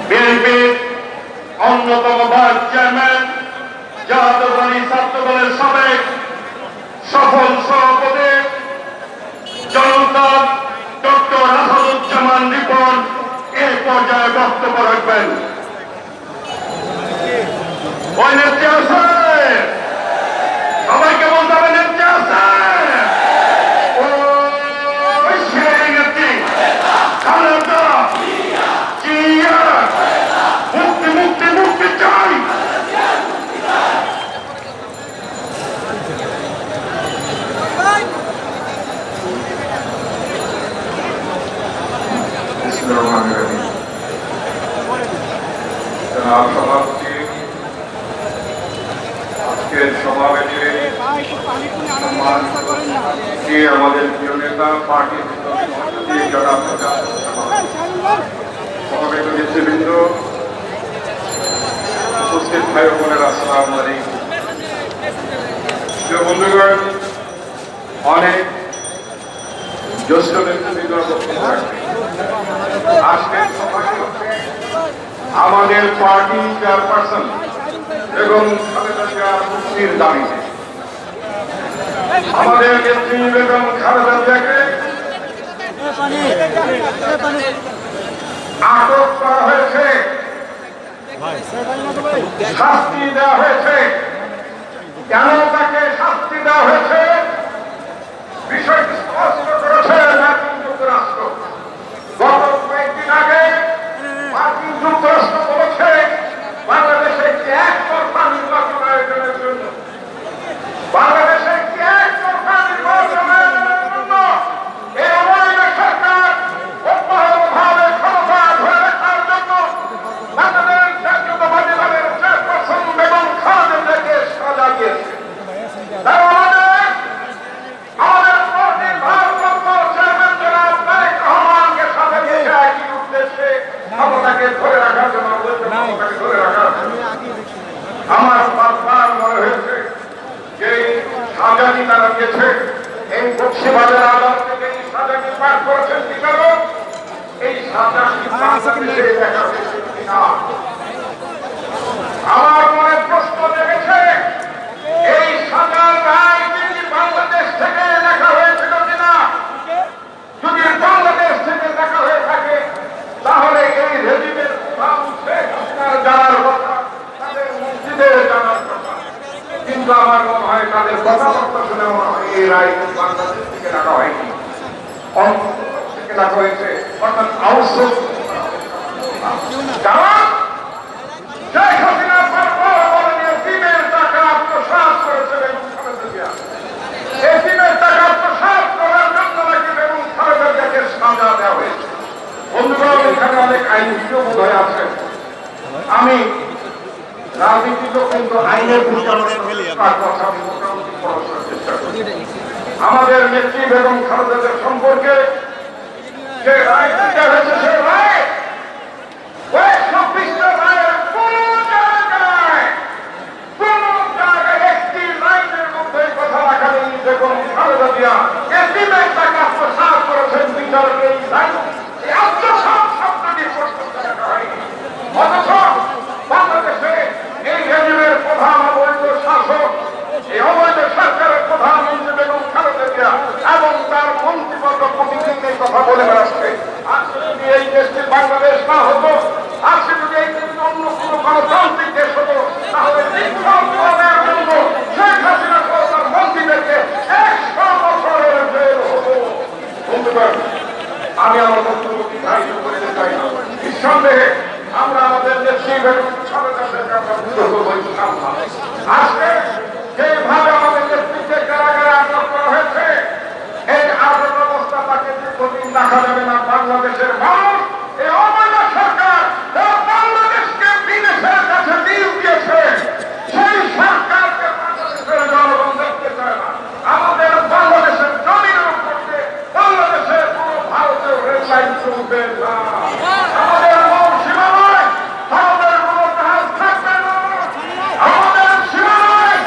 বিএনপির অন্যতম vice chairman জাতীয়তাবাদী ছাত্র দলের সাবেক সফল সভাপতি জনতা ডক্টর আসাদুজ্জামান রিপন এই পর্যায়ে বক্তব্য রাখবেন। ওই নেত্রী আছে, সবাইকে বলতে হবে নেত্রী আছে। ওই সেই নেত্রী খালেদা জিয়া, মুক্তি মুক্তি মুক্তি চাই। সভাপতি আজকের সমাবেশে আমাদের প্রিয় নেতা পার্টির সমাবেত নেতৃবৃন্দ, উপস্থিত ভাই বোনেরা, আসসালামু আলাইকুম। প্রিয় বন্ধুগণ, অনেক জ্যেষ্ঠ নেতৃবৃন্দ আজকের সভাটি হচ্ছে আমাদের পার্টি চেয়ারপারসন এবং খালেদা জিয়ার মুক্তির দাবিতে। আমাদের নেত্রী বেগম খালেদা জিয়াকে আটক করা হয়েছে, শাস্তি দেওয়া হয়েছে। কেন তাকে শাস্তি দেওয়া হয়েছে বিষয়টি স্পষ্ট করেছে মার্কিন যুক্তরাষ্ট্র। গত কয়েকদিন আগে মার্কিন যুক্তরাষ্ট্র বলেছে বাংলাদেশে একটি একতরফা নির্বাচন আয়োজনের জন্য, বাংলাদেশে একটি একতরফা নির্বাচন আয়োজনের জন্য এই অবৈধ সরকার অব্যাহতভাবে ক্ষমতা ধরে রাখার জন্য বাংলাদেশ জাতীয়তাবাদী দলের চেয়ারপারসন বেগম খালেদা জিয়াকে সাজা দিয়েছে। তারা আমাদের পার্টির ভারপ্রাপ্ত চেয়ারম্যান জনাব তারেক রহমানকে সাথে নিয়ে একই উদ্দেশ্যে ক্ষমতাকে ধরে রাখার জন্য, ক্ষমতাকে ধরে রাখার জন্য। আমার বারবার মনে হয়েছে যে সাজাটি তারা দিয়েছে, এই বক্সিবাজার আদালত থেকে এই সাজাটি পাঠ করেছেন বিচারক, এই সাজাটি বাংলাদেশে দেখা হয়েছে কিনা আমার মনে প্রশ্ন জেগেছে। এই সাজার রায় যদি বাংলাদেশ থেকে লেখা হয়েছিল কিনা, যদি বাংলাদেশ থেকে লেখা হয়ে থাকে তাহলে এই রেজিমের প্রধান শেখ হাসিনার জানার কথা, তাদের মসজিদের জানার কথা। কিন্তু আমার মনে হয় তাদের কথাবার্তা শুনে মনে হয় এই রায় বাংলাদেশ থেকে লেখা হয়নি, অন্তর্বর্তী থেকে লেখা হয়েছে, অর্থাৎ আউটসোর্স। কারণ শেখ হাসিনা বারবার বলেন এতিমের টাকা আত্মসাৎ করেছে বেগম খালেদা জিয়া। এতিমের টাকা আত্মসাৎ করার জন্য নাকি বেগম খালেদা জিয়াকে সাজা দেওয়া হয়েছে। বন্ধুগণ, এখানে অনেক আইনজীবীও বোধ হয় আছেন। আমি রাজনীতি তো, কিন্তু আইনের কথা আমি মোটামুটি পড়াশোনার চেষ্টা করি। আমাদের নেত্রী বেগম খালেদা জিয়া সম্পর্কে যে রায় দিতে হয়েছে, সে রায় ওই ২৬টা রায়ের কোন জায়গায় একটি লাইনের মধ্যে কথা রাখা নেই বেগম খালেদা জিয়া এতিমের টাকা আত্মসাৎ করেছেন। বিচারক এই লাইন, এই আত্মসাৎ শব্দটি প্রস্তুত করা হয়নি। অথচ বাংলাদেশে এই রেজিমের প্রধান অবৈধ শাসক, এই অবৈধ সরকারের প্রধানমন্ত্রী বেগম খালেদা জিয়া এবং তার মন্ত্রিবর্গ প্রতিদিন এই কথা বলে বেড়াচ্ছে। আজকে যদি এই দেশটি বাংলাদেশ না হতো, আজকে যদি এই দেশটি অন্য কোনো গণতান্ত্রিক দেশ হতো, তাহলে দেওয়ার জন্য শেখ হাসিনা সরকার মন্ত্রীদেরকে ১০০ বছরের জেল হতো। বন্ধুগণ, আমি আমার বক্তব্য দীর্ঘায়িত করতে চাই না। নিঃসন্দেহে আমরা আমাদের নেত্রী বেগম খালেদা জিয়াকে আমরা বিরত হয়েছিলাম। আজকে যেভাবে আমাদের নেতৃত্বে কারাগারে আটক করা হয়েছে, এই আটক অবস্থা তাকে দীর্ঘদিন দেখা যাবে না। বাংলাদেশের মানুষ এই অবৈধ সরকার বাংলাদেশকে বিদেশের কাছে দিল দিয়েছে, সেই সরকারকে বাংলাদেশের জনগণ দেখতে চায় না। আমাদের বাংলাদেশের জমিনের উপর দিয়ে বাংলাদেশের কোন ভারতের রেল লাইন চলবে না। আমাদের কোন সীমা নয়, আমাদের কোন জাহাজ থাকবে না। আমাদের সীমা নয়,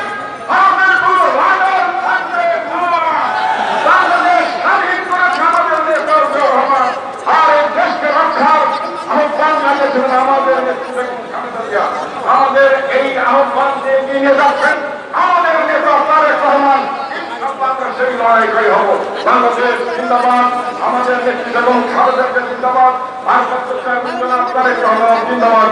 আমাদের কোন রাডার থাকবে না। বাংলাদেশ স্বাধীন করেছে আমাদের নেতা রহমান, আর এই দেশকে বেগম খালেদা জিয়া আমাদের এই আহ্বানকে এগিয়ে নিয়ে যাচ্ছেন। আমাদের নেতা তারেক রহমান ইনশাআল্লাহ আমরা সেই লড়াইকারী হব। বাংলাদেশ জিন্দাবাদ, আমাদের নেত্রী বেগম খালেদা জিয়া জিন্দাবাদ, ভারপ্রাপ্ত চেয়ারম্যান জনাব তারেক রহমান জিন্দাবাদ।